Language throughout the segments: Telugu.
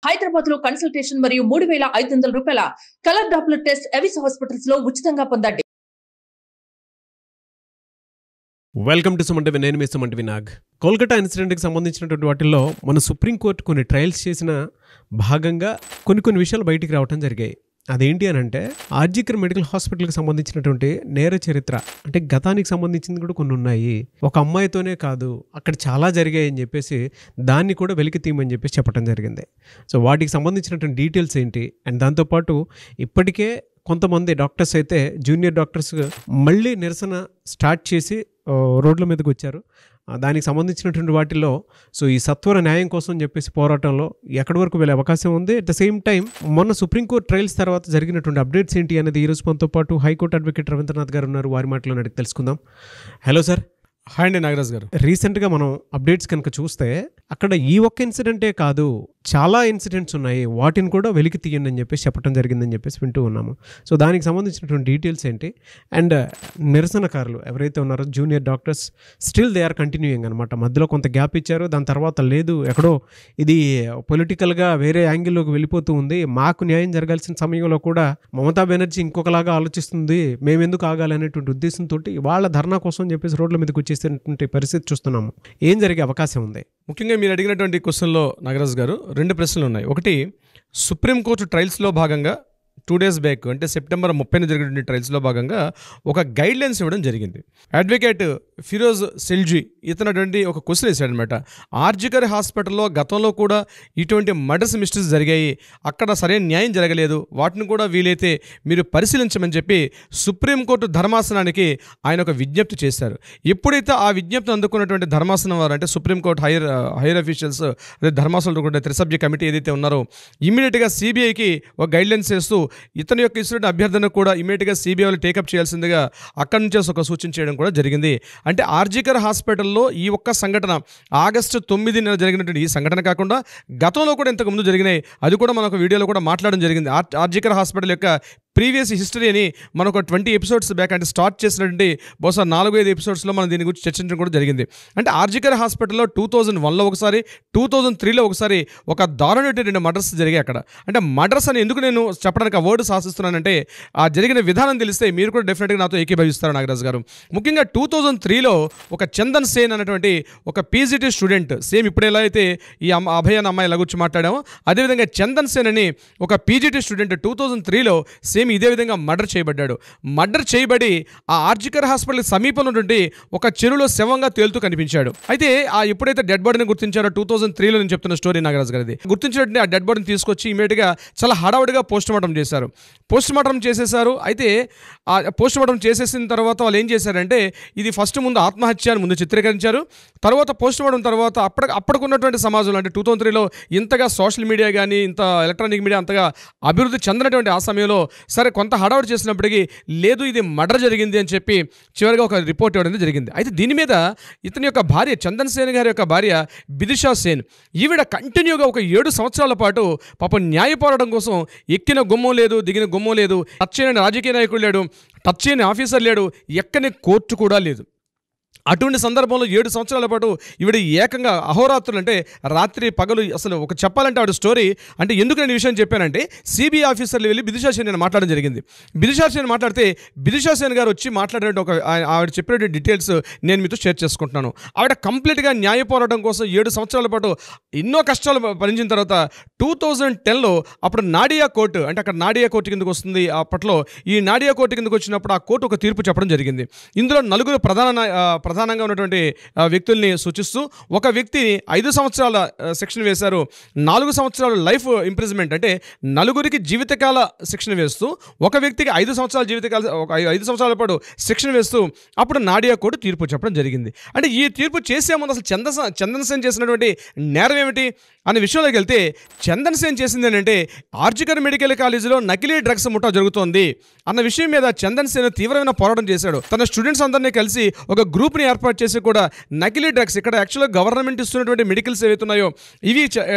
హైదరాబాద్ లో కన్సల్టేషన్ మరియు 3,500 రూపాయల colour Doppler test Avis hospitals లో ఉచితంగా పొందండి. Welcome to Suman TV. నేను మీ సుమన్ టీవీ నాగ్. కోల్కతా ఇన్సిడెంట్కి సంబంధించినటువంటి వాటిల్లో మన సుప్రీంకోర్టు కొన్ని ట్రయల్స్ చేసిన భాగంగా కొన్ని విషయాలు బయటికి రావడం జరిగాయి. అదేంటి అని అంటే ఆర్జికర్ మెడికల్ హాస్పిటల్కి సంబంధించినటువంటి నేర చరిత్ర అంటే గతానికి సంబంధించింది కూడా కొన్ని ఉన్నాయి. ఒక అమ్మాయితోనే కాదు అక్కడ చాలా జరిగాయి అని చెప్పేసి దాన్ని కూడా వెలికి తీయమని చెప్పేసి చెప్పడం జరిగింది. సో వాటికి సంబంధించినటువంటి డీటెయిల్స్ ఏంటి అండ్ దాంతోపాటు ఇప్పటికే కొంతమంది డాక్టర్స్ అయితే జూనియర్ డాక్టర్స్ మళ్ళీ నిరసన స్టార్ట్ చేసి రోడ్ల మీదకి వచ్చారు. దానికి సంబంధించినటువంటి వాటిల్లో సో ఈ సత్వర న్యాయం కోసం చెప్పేసి పోరాటంలో ఎక్కడి వరకు వెళ్ళే అవకాశం ఉంది. అట్ ద సేమ్ టైం మొన్న సుప్రీంకోర్టు ట్రయల్స్ తర్వాత జరిగినటువంటి అప్డేట్స్ ఏంటి అనేది ఈరోజు మనతో పాటు హైకోర్టు అడ్వకేట్ రవీంద్రనాథ్ గారు ఉన్నారు. వారి మాటలో అడిగి తెలుసుకుందాం. Hello sir. హాయ్ అండి నాగరాజ్ గారు. రీసెంట్గా మనం అప్డేట్స్ కనుక చూస్తే అక్కడ ఈ ఒక్క ఇన్సిడెంటే కాదు చాలా ఇన్సిడెంట్స్ ఉన్నాయి, వాటిని కూడా వెలికి తీయండి అని చెప్పేసి చెప్పడం జరిగిందని చెప్పేసి వింటూ ఉన్నాము. సో దానికి సంబంధించినటువంటి డీటెయిల్స్ ఏంటి అండ్ నిరసనకారులు ఎవరైతే ఉన్నారో junior doctors still they are continuing అనమాట. మధ్యలో కొంత గ్యాప్ ఇచ్చారు, దాని తర్వాత లేదు ఎక్కడో ఇది పొలిటికల్గా వేరే యాంగిల్లోకి వెళ్ళిపోతూ ఉంది, మాకు న్యాయం జరగాల్సిన సమయంలో కూడా మమతా బెనర్జీ ఇంకొకలాగా ఆలోచిస్తుంది, మేమెందుకు ఆగాలి అనేటువంటి ఉద్దేశంతో వాళ్ళ ధర్నా కోసం చెప్పేసి రోడ్ల మీదకి వచ్చేసినటువంటి పరిస్థితి చూస్తున్నాము. ఏం జరిగే అవకాశం ఉంది? ముఖ్యంగా మీరు అడిగినటువంటి క్వశ్చన్లో నాగరాజ్ గారు 2 ప్రశ్నలు ఉన్నాయి. ఒకటి, సుప్రీంకోర్టు ట్రయల్స్లో భాగంగా 2 days బ్యాక్ అంటే సెప్టెంబర్ 30న జరిగినటువంటి ట్రయల్స్లో భాగంగా ఒక గైడ్ లైన్స్ ఇవ్వడం జరిగింది. అడ్వకేట్ ఫిరోజ్ సెల్జీ ఇతనటువంటి ఒక క్వశ్చన్ వేశాడనమాట. ఆర్జికర్ హాస్పిటల్లో గతంలో కూడా ఇటువంటి మర్డర్స్ మిస్టేక్స్ జరిగాయి, అక్కడ సరైన న్యాయం జరగలేదు, వాటిని కూడా వీలైతే మీరు పరిశీలించమని చెప్పి సుప్రీంకోర్టు ధర్మాసనానికి ఆయన ఒక విజ్ఞప్తి చేశారు. ఎప్పుడైతే ఆ విజ్ఞప్తిని అందుకున్నటువంటి ధర్మాసనం వారు అంటే సుప్రీంకోర్టు హైయర్ అఫీషియల్స్ అదే ధర్మాసనం కూడా త్రిసభ్య కమిటీ ఏదైతే ఉన్నారో ఇమ్మీడియట్గా సిబిఐకి ఒక గైడ్ లైన్స్ చేస్తూ ఇతని యొక్క ఇస్తున్న అభ్యర్థన కూడా ఇమీడియట్గా సిబిఐ వాళ్ళు టేకప్ చేయాల్సిందిగా అక్కడి నుంచి ఒక సూచన చేయడం కూడా జరిగింది. అంటే ఆర్జికర్ హాస్పిటల్లో ఈ ఒక్క సంఘటన ఆగస్టు 9న జరిగినటువంటి ఈ సంఘటన కాకుండా గతంలో కూడా ఇంతకుముందు జరిగినాయి, అది కూడా మన ఒక వీడియోలో కూడా మాట్లాడడం జరిగింది. ఆర్జికర్ హాస్పిటల్ యొక్క ప్రీవియస్ హిస్టరీ అని మనకు 20 episodes బ్యాక్ అంటే స్టార్ట్ చేసినటువంటి బహుశా 4-5 episodes మనం దీని గురించి చర్చించడం కూడా జరిగింది. అంటే ఆర్జికర్ హాస్పిటల్లో 2001లో ఒకసారి 2003లో ఒకసారి ఒక దారుణమైన 2 మర్డర్స్ జరిగాయి అక్కడ. అంటే మర్డర్స్ అని ఎందుకు నేను చెప్పడానికి ఆ వర్డ్ సాహసిస్తున్నానంటే ఆ జరిగిన విధానం తెలిస్తే మీరు కూడా డెఫినెట్గా నాతో ఏకీభవిస్తారు నాగరాజ్ గారు. ముఖ్యంగా 2003లో ఒక చందన్ సేన్ అనేటువంటి ఒక పీజీటీ స్టూడెంట్, సేమ్ ఇప్పుడు ఎలా అయితే ఈ అభయ అన్న అమ్మాయి ఎలా గురించి మాట్లాడామో అదేవిధంగా చందన్ సేన్ అని ఒక పీజీటీ స్టూడెంట్ 2003లో సేమ్ ఇదే విధంగా మర్డర్ చేయబడ్డాడు. మర్డర్ చేయబడి ఆ ఆర్జికర్ హాస్పిటల్ సమీపంలో నుండి ఒక చెరువులో శవంగా తేలుతూ కనిపించాడు. అయితే ఆ ఎప్పుడైతే డెడ్ బాడీని గుర్తించారో 2003లో నేను చెప్తున్న స్టోరీ నాగరాజ్ గారిది గుర్తించినట్టు ఆ డెడ్ బాడీని తీసుకొచ్చి ఇమీడియట్గా చాలా హడావుడిగా పోస్ట్ మార్టం చేశారు. పోస్ట్ మార్టం చేసేసారు. అయితే ఆ పోస్ట్ మార్టం చేసేసిన తర్వాత వాళ్ళు ఏం చేశారంటే ఇది ఫస్ట్ ముందు ఆత్మహత్య అని ముందు చిత్రీకరించారు. తర్వాత పోస్ట్ మార్టం తర్వాత అప్పటికున్నటువంటి సమాజంలో అంటే 2003లో ఇంతగా సోషల్ మీడియా కానీ ఇంత ఎలక్ట్రానిక్ మీడియా అంతగా అభివృద్ధి చెందినటువంటి ఆ సమయంలో సరే కొంత హడావుడి చేసినప్పటికీ లేదు ఇది మర్డర్ జరిగింది అని చెప్పి చివరిగా ఒక రిపోర్ట్ ఇవ్వడం జరిగింది. అయితే దీని మీద ఇతని యొక్క భార్య చందన్ సేన్ గారి యొక్క భార్య బిదిషా సేన్ ఈవిడ కంటిన్యూగా ఒక 7 సంవత్సరాల పాటు పాపం న్యాయ పోరాటం కోసం ఎక్కిన గుమ్మం లేదు, దిగిన గుమ్మం లేదు, టచ్ చేయని రాజకీయ నాయకుడు లేడు, టచ్ చేయని ఆఫీసర్ లేడు, ఎక్కని కోర్టు కూడా లేదు. అటువంటి సందర్భంలో 7 సంవత్సరాల పాటు ఈవిడ ఏకంగా అహోరాత్రులు అంటే రాత్రి పగలు అసలు ఒక చెప్పాలంటే ఆవిడ స్టోరీ అంటే ఎందుకు నేను ఈ విషయం చెప్పానంటే సిబిఐ ఆఫీసర్లు వెళ్ళి బిదిషా సేన్ నేను మాట్లాడడం జరిగింది. బిదిషా సేన్ మాట్లాడితే బిదిషా సేన్ గారు వచ్చి మాట్లాడినట్టు ఒక ఆవిడ చెప్పినటువంటి డీటెయిల్స్ నేను మీతో షేర్ చేసుకుంటున్నాను. ఆవిడ కంప్లీట్గా న్యాయ పోరాటం కోసం 7 సంవత్సరాల పాటు ఎన్నో కష్టాలు భరించిన తర్వాత 2010లో అప్పుడు నాడియా కోర్టు అంటే అక్కడ నాడియా కోర్టు కిందకు వస్తుంది. అప్పట్లో ఈ నాడియా కోర్టు కిందకు వచ్చినప్పుడు ఆ కోర్టు ఒక తీర్పు చెప్పడం జరిగింది. ఇందులో 4 ప్రధానంగా ఉన్నటువంటి వ్యక్తుల్ని సూచిస్తూ ఒక వ్యక్తిని 5 సంవత్సరాల శిక్షణ వేశారు, 4 సంవత్సరాలు లైఫ్ ఇంప్రిజన్మెంట్ అంటే 4 జీవితకాల శిక్షణ వేస్తూ ఒక వ్యక్తికి 5 సంవత్సరాల జీవితకాల 5 సంవత్సరాల పాటు శిక్షణ వేస్తూ అప్పుడు నాడియా కోర్టు తీర్పు చెప్పడం జరిగింది. అంటే ఈ తీర్పు చేసే ముందు అసలు చందన్ సేన్ చేసినటువంటి నేరం ఏమిటి అనే విషయంలోకి వెళ్తే చందన్ సేన్ చేసింది ఏంటంటే ఆర్జికర్ మెడికల్ కాలేజీలో నకిలీ డ్రగ్స్ ముఠా జరుగుతోంది అన్న విషయం మీద చందన్ సేన్ తీవ్రమైన పోరాటం చేశాడు. తన స్టూడెంట్స్ అందరినీ కలిసి ఒక గ్రూప్ గ్రూప్ని ఏర్పాటు చేసి కూడా నకిలీ డ్రగ్స్, ఇక్కడ యాక్చువల్గా గవర్నమెంట్ ఇస్తున్నటువంటి మెడికల్స్ ఏవైతే ఉన్నాయో ఇవి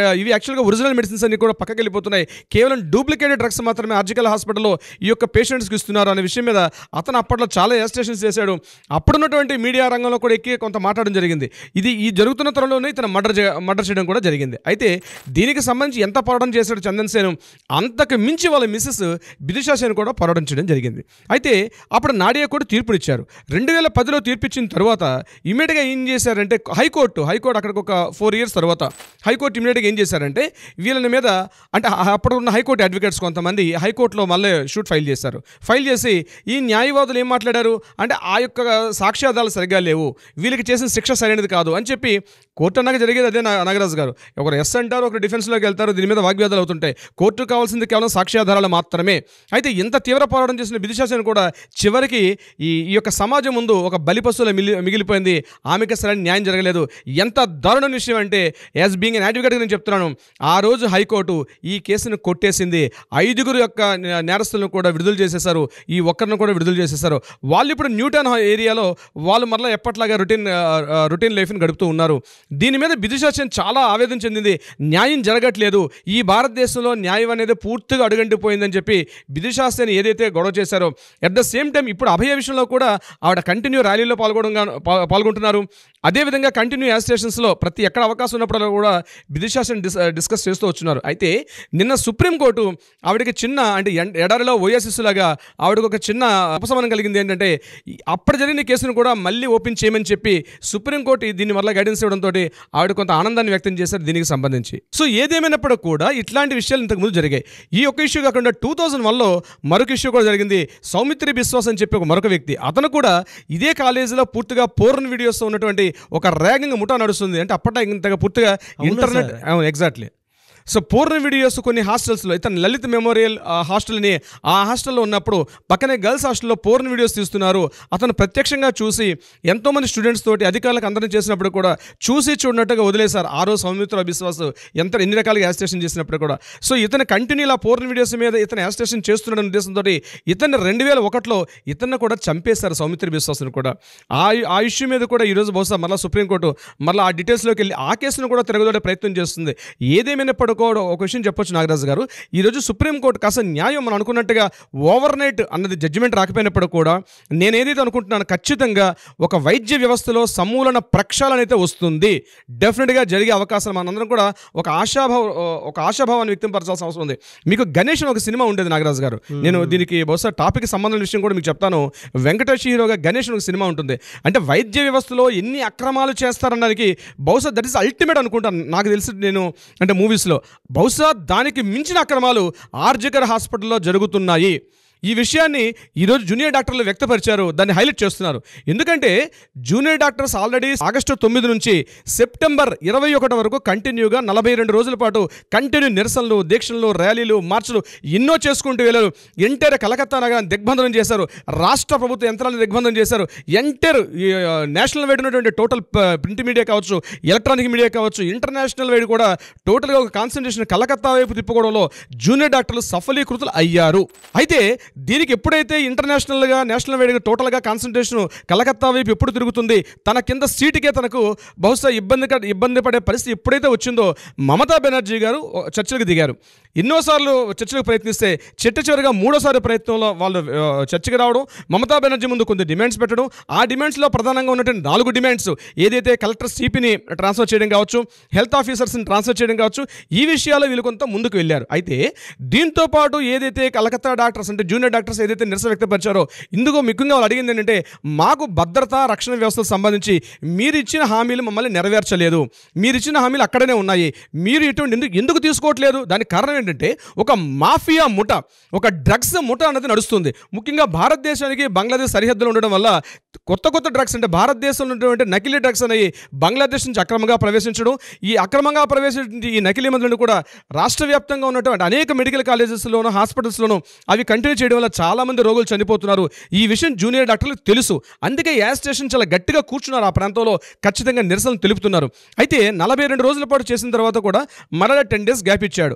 యాక్చువల్గా ఒరిజినల్ మెడిసిన్స్ అన్ని కూడా పక్కకి వెళ్ళిపోతున్నాయి. కేవలం డూప్లికేటెడ్ డ్రగ్స్ మాత్రమే ఆర్జికల్ హాస్పిటల్లో ఈ యొక్క పేషెంట్స్కి ఇస్తున్నారు అనే విషయం మీద అతను అప్పట్లో చాలా ఎస్టేషన్స్ చేశాడు. అప్పుడున్నటువంటి మీడియా రంగంలో కూడా ఎక్కి కొంత మాట్లాడడం జరిగింది. ఈ జరుగుతున్న తరంలోనే ఇతను మర్డర్ చేయడం కూడా జరిగింది. అయితే దీనికి సంబంధించి ఎంత పోరాటం చేశాడు చందన్ సేన్, అంతకు మించి వాళ్ళ మిస్సెస్ బిదిషా సేన్ కూడా పోరాటం చేయడం జరిగింది. అయితే అప్పుడు నాడియా కూడా తీర్పునిచ్చారు. 2010లో తీర్పిచ్చిన తర్వాత ఇమీడియట్గా ఏం చేశారంటే హైకోర్టు అక్కడికి ఒక 4 years తర్వాత హైకోర్టు ఇమీడియట్గా ఏం చేశారంటే వీళ్ళని మీద అంటే అప్పుడు ఉన్న హైకోర్టు అడ్వకేట్స్ కొంతమంది హైకోర్టులో మళ్ళీ షూట్ ఫైల్ చేశారు. ఫైల్ చేసి ఈ న్యాయవాదులు ఏం మాట్లాడారు అంటే ఆ యొక్క సాక్ష్యాధారాలు సరిగ్గా లేవు, వీళ్ళకి చేసిన శిక్ష సరైనది కాదు అని చెప్పి కోర్టు అన్నాక జరిగేది అదే నాగరాజు గారు. ఒకరు ఎస్ అంటారు, ఒకరు డిఫెన్స్లోకి వెళ్తారు, దీని మీద వాగ్వాదాలు అవుతుంటాయి. కోర్టుకు కావాల్సింది కేవలం సాక్ష్యాధారాలు మాత్రమే. అయితే ఇంత తీవ్ర పోరాటం చేసిన బిదిషా సేన్ కూడా చివరికి ఈ యొక్క సమాజం ముందు ఒక బలిపశువుల మిగిలిపోయింది. ఆమెకి సరైన న్యాయం జరగలేదు. ఎంత దారుణ విషయం అంటే యాజ్ బీయింగ్ ఎన్ అడ్వకేట్గా నేను చెప్తున్నాను, ఆ రోజు హైకోర్టు ఈ కేసును కొట్టేసింది. 5 యొక్క నేరస్తులను కూడా విడుదల చేసేశారు, ఈ ఒక్కరిని కూడా విడుదల చేసేశారు. వాళ్ళు ఇప్పుడు న్యూటన్ ఏరియాలో వాళ్ళు మరలా ఎప్పట్లాగా రొటీన్ లైఫ్ని గడుపుతూ ఉన్నారు. దీని మీద బిదిషా సేన్ చాలా ఆవేదన చెందింది. న్యాయం జరగట్లేదు, ఈ భారతదేశంలో న్యాయం అనేది పూర్తిగా అడుగంటిపోయిందని చెప్పి బిదిషా సేన్ ఏదైతే గొడవ చేశారో అట్ ద సేమ్ టైం ఇప్పుడు అభయ విషయంలో కూడా ఆవిడ కంటిన్యూ ర్యాలీలో పాల్గొంటున్నారు. అదేవిధంగా కంటిన్యూ యాజిటేషన్స్లో ప్రతి ఎక్కడ అవకాశం ఉన్నప్పుడు కూడా బిదిషా సేన్ డిస్కస్ చేస్తూ వచ్చున్నారు. అయితే నిన్న సుప్రీంకోర్టు ఆవిడకి చిన్న అంటే ఎడారిలో ఓయాసిస్లాగా ఆవిడకు ఒక చిన్న ఉపశమనం కలిగింది. ఏంటంటే అప్పుడు జరిగిన కేసును కూడా మళ్ళీ ఓపెన్ చేయమని చెప్పి సుప్రీంకోర్టు దీన్ని వల్ల గైడెన్స్ ఇవ్వడంతో ఆవిడ కొంత ఆనందాన్ని వ్యక్తం చేశారు దీనికి సంబంధించి. సో ఏదేమైనప్పుడు కూడా ఇట్లాంటి విషయాలు ఇంతకుముందు జరిగాయి. ఈ ఒక్క ఇష్యూ కాకుండా 2001లో మరొక ఇష్యూ కూడా జరిగింది. సౌమిత్రి బిశ్వాస్ అని చెప్పి ఒక మరొక వ్యక్తి, అతను కూడా ఇదే కాలేజీలో పూర్తిగా పోర్న్ వీడియోస్ ఉన్నటువంటి ఒక ర్యాగింగ్ ముఠా నడుస్తుంది. అంటే అప్పట్లో ఇంతగా పూర్తిగా ఇంటర్నెట్ ఎగ్జాక్ట్లీ. సో పూర్ణ వీడియోస్ కొన్ని హాస్టల్స్లో ఇతను లలిత్ మెమోరియల్ హాస్టల్ని ఆ హాస్టల్లో ఉన్నప్పుడు పక్కనే గర్ల్స్ హాస్టల్లో పూర్ణ వీడియోస్ తీస్తున్నారు. అతను ప్రత్యక్షంగా చూసి ఎంతోమంది స్టూడెంట్స్ తోటి అధికారులకు అందరం చేసినప్పుడు కూడా చూసి చూడనట్టుగా వదిలేశారు. ఆ రోజు సౌమిత్ర బిశ్వాస్ ఎన్ని రకాలుగా యాజిటేషన్ చేసినప్పుడు కూడా. సో ఇతను కంటిన్యూ ఇలా పూర్ణ వీడియోస్ మీద ఇతను యాజిటేషన్ చేస్తున్నాడనే ఉద్దేశంతో ఇతన్ని 2001లో ఇతన్ని కూడా చంపేశారు, సౌమిత్ర బిశ్వాస్ని కూడా. ఆ ఇష్యూ మీద కూడా ఈరోజు బహుశా మళ్ళీ సుప్రీంకోర్టు మళ్ళీ ఆ డీటెయిల్స్లోకి వెళ్ళి ఆ కేసును కూడా తిరగదోడే ప్రయత్నం చేస్తుంది. ఏదేమైనప్పుడు ఒక విషయం చెప్పొచ్చు నాగరాజు గారు, ఈరోజు సుప్రీంకోర్టు కాస్త న్యాయం మనం అనుకున్నట్టుగా ఓవర్ నైట్ అన్నది జడ్జిమెంట్ రాకపోయినప్పుడు కూడా నేను ఏదైతే అనుకుంటున్నాను ఖచ్చితంగా ఒక వైద్య వ్యవస్థలో సమూలన ప్రక్షాళన అయితే వస్తుంది. డెఫినెట్గా జరిగే అవకాశం మనందరం కూడా ఒక ఆశాభావాన్ని వ్యక్తంపరచాల్సిన అవసరం ఉంది. మీకు గణేష్ ఒక సినిమా ఉండేది నాగరాజు గారు, నేను దీనికి బహుశా టాపిక్ సంబంధం విషయం కూడా మీకు చెప్తాను. వెంకటేష్ హీరోగా గణేష్ ఒక సినిమా ఉంటుంది. అంటే వైద్య వ్యవస్థలో ఎన్ని అక్రమాలు చేస్తారనడానికి బహుశా దట్ ఈస్ అల్టిమేట్ అనుకుంటాను నాకు తెలిసి. నేను అంటే మూవీస్లో బహుశా దానికి మించిన అక్రమాలు ఆర్జికర్ హాస్పిటల్లో జరుగుతున్నాయి. ఈ విషయాన్ని ఈరోజు జూనియర్ డాక్టర్లు వ్యక్తపరిచారు, దాన్ని హైలైట్ చేస్తున్నారు. ఎందుకంటే జూనియర్ డాక్టర్స్ ఆల్రెడీ ఆగస్టు 9 నుంచి సెప్టెంబర్ 21 వరకు కంటిన్యూగా 42 రోజుల పాటు కంటిన్యూ నిరసనలు, దీక్షలు, ర్యాలీలు, మార్చులు ఎన్నో చేసుకుంటూ వెళ్ళారు. ఎంటైర్ కలకత్తా నగరాన్ని దిగ్బంధనం చేశారు, రాష్ట్ర ప్రభుత్వ యంత్రాలను దిగ్బంధనం చేశారు. ఎంటైర్ నేషనల్ వైడ్ ఉన్నటువంటి టోటల్ ప్రింట్ మీడియా కావచ్చు, ఎలక్ట్రానిక్ మీడియా కావచ్చు, ఇంటర్నేషనల్ వైడ్ కూడా టోటల్గా ఒక కాన్సన్ట్రేషన్ కలకత్తా వైపు తిప్పుకోవడంలో జూనియర్ డాక్టర్లు సఫలీకృతులు అయ్యారు. అయితే దీనికి ఎప్పుడైతే ఇంటర్నేషనల్గా నేషనల్ వైడ్గా టోటల్గా కాన్సన్ట్రేషన్ కలకత్తా వైపు ఎప్పుడు తిరుగుతుంది, తన కింద సీటుకే తనకు బహుశా ఇబ్బంది పడే పరిస్థితి ఎప్పుడైతే వచ్చిందో మమతా బెనర్జీ గారు చర్చలకు దిగారు. ఎన్నోసార్లు చర్చలకు ప్రయత్నిస్తే చివరిగా 3వ ప్రయత్నంలో వాళ్ళు చర్చకు రావడం, మమతా బెనర్జీ ముందు కొన్ని డిమాండ్స్ పెట్టడం. ఆ డిమాండ్స్లో ప్రధానంగా ఉన్నటువంటి 4 డిమాండ్స్ ఏదైతే కలెక్టర్ సిపిని ట్రాన్స్ఫర్ చేయడం కావచ్చు, హెల్త్ ఆఫీసర్స్ని ట్రాన్స్ఫర్ చేయడం కావచ్చు, ఈ విషయాల్లో వీళ్ళు కొంత ముందుకు వెళ్ళారు. అయితే దీంతో పాటు ఏదైతే కలకత్తా డాక్టర్స్ అంటే జూనియర్ డాక్టర్స్ ఏదైతే నిరసన వ్యక్తపరిచారో ఇందుకు ముఖ్యంగా వాళ్ళు అడిగింది ఏంటంటే మాకు భద్రతా రక్షణ వ్యవస్థకు సంబంధించి మీరు ఇచ్చిన హామీలు మమ్మల్ని నెరవేర్చలేదు, మీరు ఇచ్చిన హామీలు అక్కడనే ఉన్నాయి, మీరు ఇటువంటి ఎందుకు తీసుకోవట్లేదు? దానికి కారణం ఏంటంటే ఒక మాఫియా ముఠ, ఒక డ్రగ్స్ ముఠ అనేది నడుస్తుంది. ముఖ్యంగా భారతదేశానికి బంగ్లాదేశ్ సరిహద్దులు ఉండడం వల్ల కొత్త డ్రగ్స్ అంటే భారతదేశంలో ఉన్నటువంటి నకిలీ డ్రగ్స్ అనేవి బంగ్లాదేశ్ నుంచి అక్రమంగా ప్రవేశించడం, ఈ అక్రమంగా ప్రవేశించి ఈ నకిలీ మందులను కూడా రాష్ట్ర వ్యాప్తంగా ఉన్నటువంటి అనేక మెడికల్ కాలేజెస్లోనూ హాస్పిటల్స్లోనూ అవి కంటిన్యూ చేయడం వల్ల చాలామంది రోగులు చనిపోతున్నారు. ఈ విషయం జూనియర్ డాక్టర్లకు తెలుసు. అందుకే యాజిటేషన్ చాలా గట్టిగా కూర్చున్నారు. ఆ ప్రాంతంలో ఖచ్చితంగా నిరసనలు తెలుపుతున్నారు. అయితే 42 రోజుల పాటు చేసిన తర్వాత కూడా మరలా 10 days గ్యాప్ ఇచ్చాడు.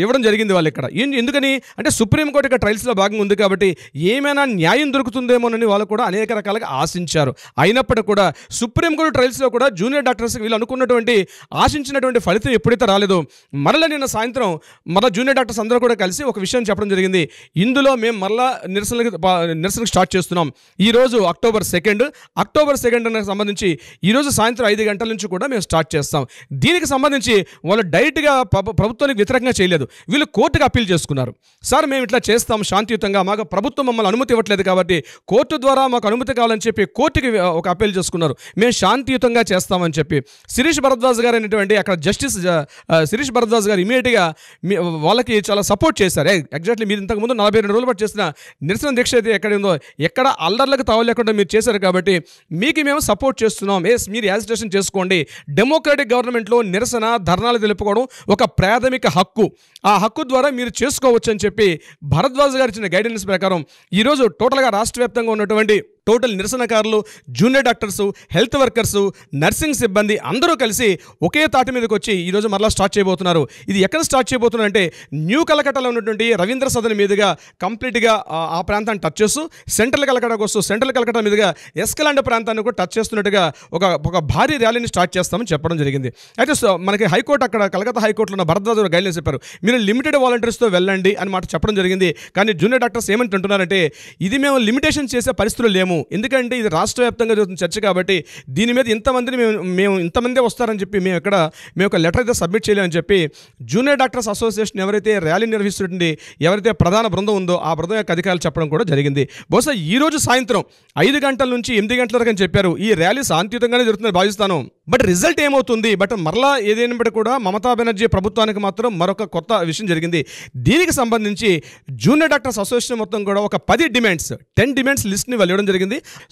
ఇవ్వడం జరిగింది వాళ్ళు ఇక్కడ. ఎందుకని అంటే సుప్రీంకోర్టు ఇక్కడ ట్రయల్స్లో భాగంగా ఉంది కాబట్టి ఏమైనా న్యాయం దొరుకుతుందేమోనని వాళ్ళు కూడా అనేక రకాలుగా ఆశించారు. అయినప్పటికీ కూడా సుప్రీంకోర్టు ట్రయల్స్లో కూడా జూనియర్ డాక్టర్స్కి వీళ్ళు అనుకున్నటువంటి ఆశించినటువంటి ఫలితం ఎప్పుడైతే రాలేదో మరలా నిన్న సాయంత్రం మరలా జూనియర్ డాక్టర్స్ అందరూ కూడా కలిసి ఒక విషయం చెప్పడం జరిగింది. ఇందులో మేము మరలా నిరసనకు స్టార్ట్ చేస్తున్నాం. ఈరోజు అక్టోబర్ 2కి సంబంధించి ఈరోజు సాయంత్రం 5 గంటల నుంచి కూడా మేము స్టార్ట్ చేస్తాం. దీనికి సంబంధించి వాళ్ళు డైరెక్ట్గా ప్రభుత్వానికి వ్యతిరేకంగా చేయలేదు, వీళ్ళు కోర్టుకు అప్పీల్ చేసుకున్నారు. సార్ మేము ఇట్లా చేస్తాం శాంతియుతంగా, మాకు ప్రభుత్వం మమ్మల్ని అనుమతి ఇవ్వట్లేదు కాబట్టి కోర్టు ద్వారా మాకు అనుమతి కావాలని చెప్పి కోర్టుకి ఒక అప్పీల్ చేసుకున్నారు. మేము శాంతియుతంగా చేస్తామని చెప్పి శిరీష్ భరద్వాజ్ గారు అనేటువంటి అక్కడ జస్టిస్ శిరీష్ భరద్వాజ్ గారు ఇమీడియట్గా వాళ్ళకి చాలా సపోర్ట్ చేశారు. ఎగ్జాక్ట్లీ మీరు ఇంతకుముందు 42 రోజులు పాటు చేసిన నిరసన దీక్ష అయితే ఎక్కడ ఉందో ఎక్కడ అల్లర్లకు తావలేకుండా మీరు చేశారు కాబట్టి మీకు మేము సపోర్ట్ చేస్తున్నాం. మీరు యాజిటేషన్ చేసుకోండి. డెమోక్రాటిక్ గవర్నమెంట్లో నిరసన ధర్నాలు తెలుపుకోవడం ఒక ప్రాథమిక హక్కు. ఆ హక్కు ద్వారా మీరు చేసుకోవచ్చు అని చెప్పి భరద్వాజ్ గారు ఇచ్చిన గైడెన్స్ ప్రకారం ఈరోజు టోటల్గా రాష్ట్ర వ్యాప్తంగా ఉన్నటువంటి టోటల్ నిరసనకారులు, junior doctors, health workers, nursing సిబ్బంది అందరూ కలిసి ఒకే తాటి మీదకి వచ్చి ఈరోజు మరలా స్టార్ట్ చేయబోతున్నారు. ఇది ఎక్కడ స్టార్ట్ చేయబోతున్నారు అంటే న్యూ కలకట్టాలో ఉన్నటువంటి రవీంద్ర సదన్ మీదుగా కంప్లీట్గా ఆ ప్రాంతాన్ని టచ్ చేస్తూ సెంట్రల్ కలకట్టాకు వస్తూ సెంట్రల్ కలకట్టా మీదుగా ఎస్కలాండ్ ప్రాంతాన్ని కూడా టచ్ చేస్తున్నట్టుగా ఒక భారీ ర్యాలీని స్టార్ట్ చేస్తామని చెప్పడం జరిగింది. అయితే మనకి హైకోర్టు అక్కడ కలకత్తా హైకోర్టులో ఉన్న భరద్వాజ్ గైడ్లైన్స్ చెప్పారు, మీరు లిమిటెడ్ వాలంటీర్స్తో వెళ్ళండి అని మాట చెప్పడం జరిగింది. కానీ జూనియర్ డాక్టర్స్ ఏమంటుంటున్నారంటే ఇది మేము లిమిటేషన్ చేసే పరిస్థితులు లేము, ఎందుకంటే ఇది రాష్ట్ర వ్యాప్తంగా జరుగుతున్న చర్చ కాబట్టి దీని మీద ఇంతమందిని మేము ఇంతమందే వస్తారని చెప్పి మేము ఒక లెటర్ అయితే సబ్మిట్ చేయలేమని చెప్పి జూనియర్ డాక్టర్స్ అసోసియేషన్ ఎవరైతే ర్యాలీ నిర్వహిస్తుంటే ఎవరైతే ప్రధాన బృందం ఉందో ఆ బృందం యొక్క అధికారులు చెప్పడం కూడా జరిగింది. బహుశా ఈరోజు సాయంత్రం 5 గంటల నుంచి 8 గంటల వరకు అని చెప్పారు. ఈ ర్యాలీ శాంతియుతంగానే జరుగుతుందని భావిస్తాను. బట్ రిజల్ట్ ఏమవుతుంది? బట్ మరలా ఏదైనప్పటికీ కూడా మమతా బెనర్జీ ప్రభుత్వానికి మాత్రం మరొక కొత్త విషయం జరిగింది. దీనికి సంబంధించి జూనియర్ డాక్టర్స్ అసోసియేషన్ మొత్తం కూడా ఒక 10 డిమాండ్స్ లిస్ట్ని వెళ్ళడం జరిగింది.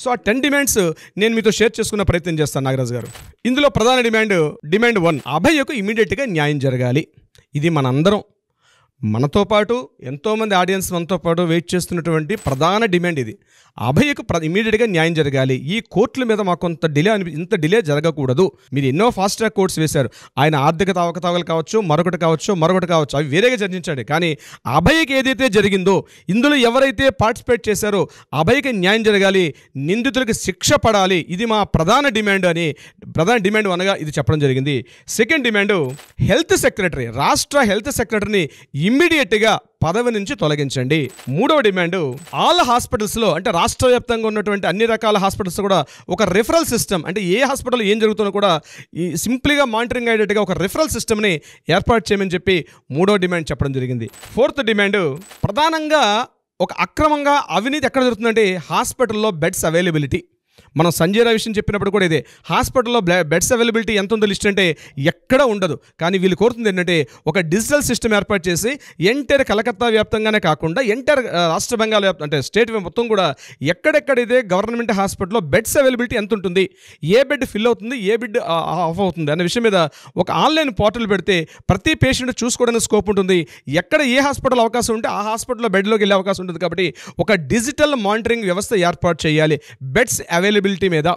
సో ఆ 10 డిమాండ్స్ నేను మీతో షేర్ చేసుకునే ప్రయత్నం చేస్తాను నాగరాజు గారు. ఇందులో ప్రధాన డిమాండ్ 1, అభయ్యకు ఇమీడియట్గా న్యాయం జరగాలి. ఇది మనతో పాటు ఎంతోమంది ఆడియన్స్ మనతో పాటు వెయిట్ చేస్తున్నటువంటి ప్రధాన డిమాండ్ ఇది. అభయ్యకు ఇమీడియట్గా న్యాయం జరగాలి. ఈ కోర్టుల మీద మాకు ఇంత డిలే జరగకూడదు. మీరు ఎన్నో ఫాస్ట్ ట్రాక్ కోర్ట్స్ వేశారు. ఆయన ఆర్థిక అవకతవకలు కావచ్చు, మరొకటి కావచ్చు, అవి వేరేగా చర్చించండి. కానీ అభయ్యకి ఏదైతే జరిగిందో ఇందులో ఎవరైతే పార్టిసిపేట్ చేశారో అభయ్యకి న్యాయం జరగాలి, నిందితులకు శిక్ష పడాలి. ఇది మా ప్రధాన డిమాండ్ అనగా ఇది చెప్పడం జరిగింది. సెకండ్ డిమాండ్ రాష్ట్ర హెల్త్ సెక్రటరీని ఇమ్మీడియట్గా పదవి నుంచి తొలగించండి. మూడవ డిమాండ్ ఆల్ హాస్పిటల్స్లో అంటే రాష్ట్ర వ్యాప్తంగా ఉన్నటువంటి అన్ని రకాల హాస్పిటల్స్ కూడా ఒక రిఫరల్ సిస్టమ్, అంటే ఏ హాస్పిటల్లో ఏం జరుగుతుందో కూడా సింప్లీగా మానిటరింగ్ అయ్యేట్టుగా ఒక రిఫరల్ సిస్టమ్ని ఏర్పాటు చేయమని చెప్పి మూడవ డిమాండ్ చెప్పడం జరిగింది. ఫోర్త్ డిమాండ్ ప్రధానంగా ఒక అక్రమంగా అవినీతి ఎక్కడ జరుగుతుందంటే హాస్పిటల్లో బెడ్స్ అవైలబిలిటీ. మనం సంజయ్ రావు విషయం చెప్పినప్పుడు కూడా ఇదే, హాస్పిటల్లో బెడ్స్ అవైలబిలిటీ ఎంత ఉందో లిస్ట్ అంటే ఎక్కడ ఉండదు. కానీ వీళ్ళు కోరుతుంది ఏంటంటే ఒక డిజిటల్ సిస్టమ్ ఏర్పాటు చేసి ఎంటైర్ కలకత్తా వ్యాప్తంగానే కాకుండా ఎంటైర్ రాష్ట్ర బెంగాల్ అంటే స్టేట్ మొత్తం కూడా ఎక్కడెక్కడైతే గవర్నమెంట్ హాస్పిటల్లో బెడ్స్ అవైలబిలిటీ ఎంత ఉంటుంది, ఏ బెడ్ ఫిల్ అవుతుంది, ఏ బెడ్ ఆఫ్ అవుతుంది అనే విషయం మీద ఒక ఆన్లైన్ పోర్టల్ పెడితే ప్రతి పేషెంట్ చూసుకోవడానికి స్కోప్ ఉంటుంది. ఎక్కడ ఏ హాస్పిటల్ అవకాశం ఉంటే ఆ హాస్పిటల్లో బెడ్లోకి వెళ్ళే అవకాశం ఉంటుంది. కాబట్టి ఒక డిజిటల్ మానిటరింగ్ వ్యవస్థ ఏర్పాటు చేయాలి బెడ్స్ అవైలబిలిటీ మీద.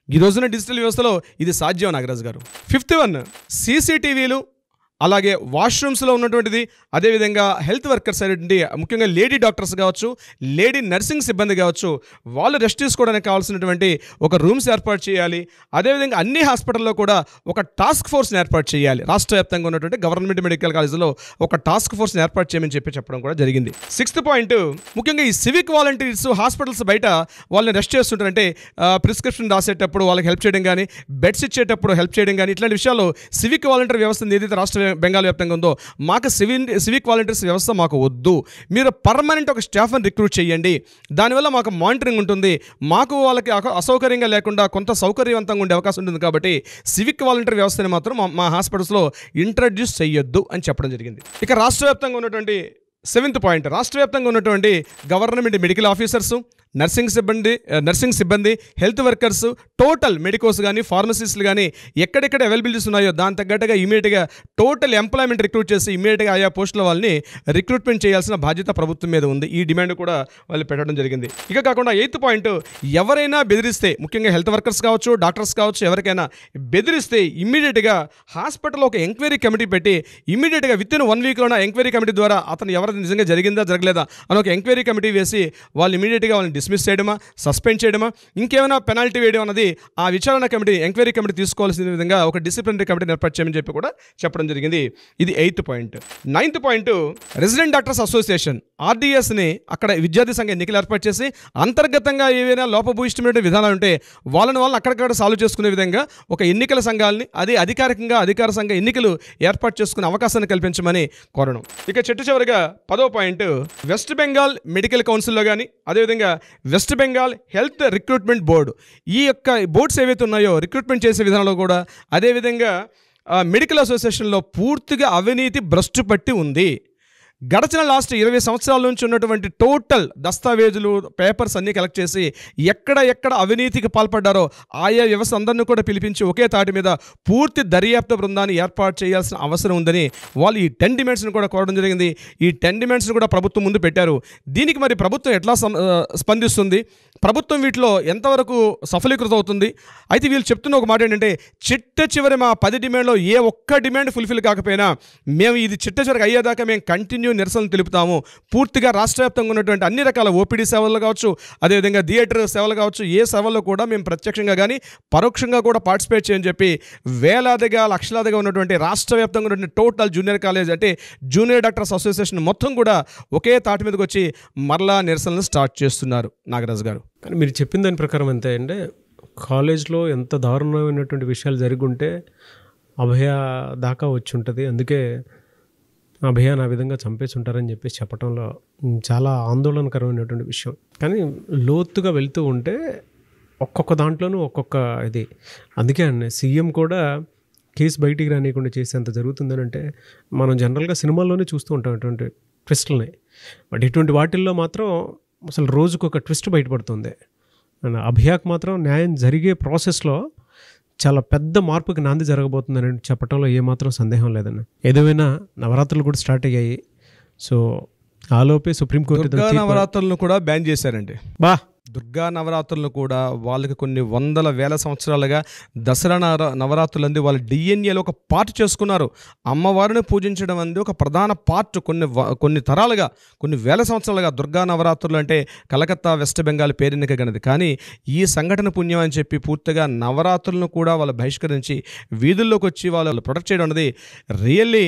ఈ రోజున డిజిటల్ వ్యవస్థలో ఇది సాధ్యం నాగరాజు గారు. 5th వన్ సీసీటీవీలు, అలాగే వాష్రూమ్స్లో ఉన్నటువంటిది, అదేవిధంగా హెల్త్ వర్కర్స్ అనేటువంటి ముఖ్యంగా లేడీ డాక్టర్స్ కావచ్చు, లేడీ నర్సింగ్ సిబ్బంది కావచ్చు, వాళ్ళు రెస్ట్ తీసుకోవడానికి కావాల్సినటువంటి ఒక రూమ్స్ ఏర్పాటు చేయాలి. అదేవిధంగా అన్ని హాస్పిటల్లో కూడా ఒక టాస్క్ ఫోర్స్ని ఏర్పాటు చేయాలి. రాష్ట్ర వ్యాప్తంగా ఉన్నటువంటి గవర్నమెంట్ మెడికల్ కాలేజీలో ఒక టాస్క్ ఫోర్స్ని ఏర్పాటు చేయమని చెప్పడం కూడా జరిగింది. 6th పాయింట్ ముఖ్యంగా ఈ సివిక్ వాలంటీర్స్ హాస్పిటల్స్ బయట వాళ్ళని రెస్ట్ చేస్తుంటారంటే ప్రిస్క్రిప్షన్ రాసేటప్పుడు వాళ్ళకి హెల్ప్ చేయడం కానీ, బెడ్స్ ఇచ్చేటప్పుడు హెల్ప్ చేయడం కానీ, ఇట్లాంటి విషయాల్లో సివిక్ వాలంటీర్ వ్యవస్థ ఏదైతే రాష్ట్ర బెంగాల్ వ్యాప్తంగా ఉందో మాకు సివిక్ వాలంటీర్స్ వ్యవస్థ మాకు వద్దు, మీరు పర్మనెంట్ ఒక స్టాఫ్ని రిక్రూట్ చేయండి, దానివల్ల మాకు మానిటరింగ్ ఉంటుంది, మాకు వాళ్ళకి అసౌకర్యంగా లేకుండా కొంత సౌకర్యవంతంగా ఉండే అవకాశం ఉంటుంది. కాబట్టి సివిక్ వాలంటీర్ వ్యవస్థని మాత్రం మా హాస్పిటల్స్లో ఇంట్రడ్యూస్ చేయొద్దు అని చెప్పడం జరిగింది. ఇక రాష్ట్ర వ్యాప్తంగా ఉన్నటువంటి 7th పాయింట్ రాష్ట్ర వ్యాప్తంగా ఉన్నటువంటి గవర్నమెంట్ మెడికల్ ఆఫీసర్స్, నర్సింగ్ సిబ్బంది, హెల్త్ వర్కర్స్, టోటల్ మెడికోస్ కానీ ఫార్మసిస్టులు కానీ ఎక్కడెక్కడ అవైలబిలిటీస్ ఉన్నాయో దాని తగ్గట్టుగా ఇమీడియట్గా టోటల్ ఎంప్లాయ్మెంట్ రిక్రూట్ చేసి ఇమీడియట్గా ఆయా పోస్టుల వాళ్ళని రిక్రూట్మెంట్ చేయాల్సిన బాధ్యత ప్రభుత్వం మీద ఉంది. ఈ డిమాండ్ కూడా వాళ్ళు పెట్టడం జరిగింది. ఇక కాకుండా 8th పాయింట్, ఎవరైనా బెదిరిస్తే, ముఖ్యంగా హెల్త్ వర్కర్స్ కావచ్చు, డాక్టర్స్ కావచ్చు, ఎవరికైనా బెదిరిస్తే ఇమ్మీడియట్గా హాస్పిటల్లో ఒక ఎంక్వైరీ కమిటీ పెట్టి ఇమ్మీడియట్గా విత్-ఇన్ 1 వీక్లోనే ఎంక్వైరీ కమిటీ ద్వారా అతను ఎవరైనా నిజంగా జరిగిందా జరగలేదా అని ఒక ఎంక్వైరీ కమిటీ వేసి వాళ్ళు ఇమీడియట్గా వాళ్ళని డిస్మిస్ చేయడమా, సస్పెండ్ చేయడమా, ఇంకేమైనా పెనాల్టీ వేయడం అన్నది ఆ విచారణ కమిటీ, ఎంక్వైరీ కమిటీ తీసుకోవాల్సిన విధంగా ఒక డిసిప్లినరీ కమిటీని ఏర్పాటు చేయమని చెప్పి కూడా చెప్పడం జరిగింది. ఇది 8th point. 9th point, resident doctors association RDSని అక్కడ విద్యార్థి సంఘ ఎన్నికలు ఏర్పాటు చేసి అంతర్గతంగా ఏవైనా లోపభూయిష్టమైన విధానాలు ఉంటే వాళ్ళని అక్కడికక్కడ సాల్వ్ చేసుకునే విధంగా ఒక ఎన్నికల సంఘాలని, అది అధికారికంగా అధికార సంఘ ఎన్నికలు ఏర్పాటు చేసుకునే అవకాశాన్ని కల్పించమని కోరడం. ఇక చివరిగా 10వ పాయింట్, వెస్ట్ బెంగాల్ మెడికల్ కౌన్సిల్లో కానీ అదేవిధంగా west Bengal health recruitment board, ఈ యొక్క బోర్డ్స్ ఏవైతే ఉన్నాయో రిక్రూట్మెంట్ చేసే విధానంలో కూడా అదేవిధంగా మెడికల్ అసోసియేషన్లో పూర్తిగా అవినీతి భ్రష్టు పట్టి ఉంది. గడచిన లాస్ట్ 20 సంవత్సరాల నుంచి ఉన్నటువంటి టోటల్ దస్తావేజులు, పేపర్స్ అన్నీ కలెక్ట్ చేసి ఎక్కడ అవినీతికి పాల్పడ్డారో ఆయా వ్యవస్థ అందరినీ కూడా పిలిపించి ఒకే తాటి మీద పూర్తి దర్యాప్తు బృందాన్ని ఏర్పాటు చేయాల్సిన అవసరం ఉందని వాళ్ళు ఈ 10 డిమాండ్స్ని కూడా కోరడం జరిగింది. ఈ 10 డిమాండ్స్ని కూడా ప్రభుత్వం ముందు పెట్టారు. దీనికి మరి ప్రభుత్వం ఎట్లా స్పందిస్తుంది, ప్రభుత్వం వీటిలో ఎంతవరకు సఫలీకృతం అవుతుంది? అయితే వీళ్ళు చెప్తున్న ఒక మాట ఏంటంటే, చివరి మా 10 డిమాండ్లో ఏ ఒక్క డిమాండ్ ఫుల్ఫిల్ కాకపోయినా మేము ఇది చివరికి అయ్యేదాకా మేము కంటిన్యూ నిరసనలు తెలుపుతాము. పూర్తిగా రాష్ట్ర వ్యాప్తంగా ఉన్నటువంటి అన్ని రకాల ఓపీడీ సేవలు కావచ్చు, అదేవిధంగా థియేటర్ సేవలు కావచ్చు, ఏ సేవల్లో కూడా మేము ప్రత్యక్షంగా కానీ పరోక్షంగా కూడా పార్టిసిపేట్ చేయని చెప్పి వేలాదిగా లక్షలాదిగా ఉన్నటువంటి రాష్ట్ర వ్యాప్తంగా ఉన్నటువంటి టోటల్ జూనియర్ కాలేజ్ అంటే జూనియర్ డాక్టర్స్ అసోసియేషన్ మొత్తం కూడా ఒకే తాటి మీదకి వచ్చి మరలా నిరసనలు స్టార్ట్ చేస్తున్నారు. నాగరాజు గారు, కానీ మీరు చెప్పిన దాని ప్రకారం ఎంత అంటే, కాలేజ్లో ఎంత దారుణమైనటువంటి విషయాలు జరిగి ఉంటే అభయ దాకా వచ్చి ఉంటుంది, అందుకే అభయాన్ని ఆ విధంగా చంపేసి ఉంటారని చెప్పేసి చెప్పడంలో చాలా ఆందోళనకరమైనటువంటి విషయం. కానీ లోతుగా వెళ్తూ ఉంటే ఒక్కొక్క దాంట్లోనూ ఒక్కొక్క ఇది, అందుకే అండి సీఎం కూడా కేసు బయటికి రానియకుండా చేసేంత జరుగుతుందని అంటే మనం జనరల్గా సినిమాల్లోనే చూస్తూ ఉంటాం ఇటువంటి ట్విస్టులని. బట్ ఇటువంటి వాటిల్లో మాత్రం అసలు రోజుకు ఒక ట్విస్ట్ బయటపడుతుంది. అభయాకు మాత్రం న్యాయం జరిగే ప్రాసెస్లో చాలా పెద్ద మార్పుకి నాంది జరగబోతుందని చెప్పడంలో ఏమాత్రం సందేహం లేదండి. ఏదేమైనా నవరాత్రులు కూడా స్టార్ట్ అయ్యాయి. సో ఆలోపే సుప్రీంకోర్టు నవరాత్రులను కూడా బ్యాన్ చేశారండి. దుర్గా నవరాత్రులను కూడా వాళ్ళకి కొన్ని వందల వేల సంవత్సరాలుగా దసరా నవరాత్రులంది వాళ్ళు డిఎన్ఏలో ఒక పార్ట్ చేసుకున్నారు. అమ్మవారిని పూజించడం అనేది ఒక ప్రధాన పార్ట్. కొన్ని తరాలుగా, కొన్ని వేల సంవత్సరాలుగా దుర్గా నవరాత్రులు అంటే కలకత్తా, వెస్ట్ బెంగాల్ పేరెన్నికగనది. కానీ ఈ సంఘటన పుణ్యం అని చెప్పి పూర్తిగా నవరాత్రులను కూడా వాళ్ళు బహిష్కరించి వీధుల్లోకి వచ్చి వాళ్ళు ప్రొటెక్ట్ చేయడం అనేది రియల్లీ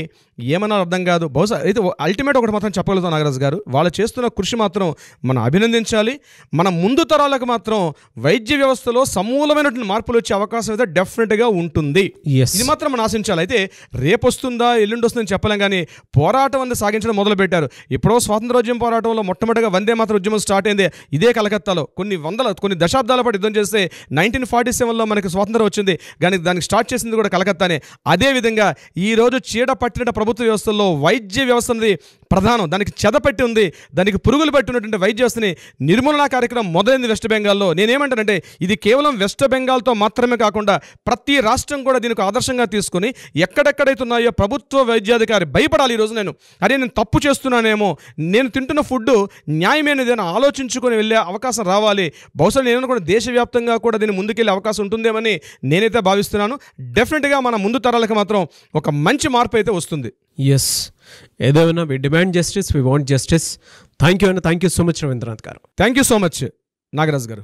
ఏమన్నా అర్థం కాదు. బహుశా అయితే అల్టిమేట్ ఒకటి మాత్రం చెప్పగలుగుతాం నాగరాజు గారు, వాళ్ళు చేస్తున్న కృషి మాత్రం మనం అభినందించాలి. మన ముందు తరాలకు మాత్రం వైద్య వ్యవస్థలో సమూలమైనటువంటి మార్పులు వచ్చే అవకాశం అయితే డెఫినెట్గా ఉంటుంది. ఇది మాత్రం మనం ఆశించాలి. అయితే రేపు వస్తుందా ఎల్లుండి వస్తుందని చెప్పలేం, కానీ పోరాటం అనేది సాగించడం మొదలుపెట్టారు. ఎప్పుడో స్వాతంత్రోద్యమ పోరాటంలో మొట్టమొదటిగా వందే మాతరం ఉద్యమం స్టార్ట్ అయింది ఇదే కలకత్తాలో. కొన్ని దశాబ్దాల పాటు యుద్ధం చేస్తే 1947లో మనకి స్వాతంత్రం వచ్చింది, కానీ దానికి స్టార్ట్ చేసింది కూడా కలకత్తానే. అదేవిధంగా ఈరోజు చీడ పట్టిన ప్రభుత్వ వ్యవస్థల్లో వైద్య వ్యవస్థ అనేది ప్రధానం, దానికి చెదపెట్టి ఉంది, దానికి పురుగులు పట్టినటువంటి వైద్య వ్యవస్థని నిర్మూలన కార్యక్రమం మొదలైంది వెస్ట్ బెంగాల్లో. నేనేమంటానంటే ఇది కేవలం వెస్ట్ బెంగాల్తో మాత్రమే కాకుండా ప్రతి రాష్ట్రం కూడా దీనికి ఆదర్శంగా తీసుకుని ఎక్కడెక్కడైతే ఉన్నాయో ప్రభుత్వ వైద్యాధికారి భయపడాలి. ఈరోజు నేను తప్పు చేస్తున్నానేమో, నేను తింటున్న ఫుడ్ న్యాయమైనదేనా ఆలోచించుకొని వెళ్ళే అవకాశం రావాలి. బహుశా నేను కూడా దేశవ్యాప్తంగా కూడా దీన్ని ముందుకెళ్ళే అవకాశం ఉంటుందేమని నేనైతే భావిస్తున్నాను. డెఫినెట్గా మన ముందు తరాలకు మాత్రం ఒక మంచి మార్పు అయితే వస్తుంది. ఎస్, ఏదేమైనా we demand justice, we want justice. Thank you so much Ravindranath garu. Thank you so much Nagaraj గారు.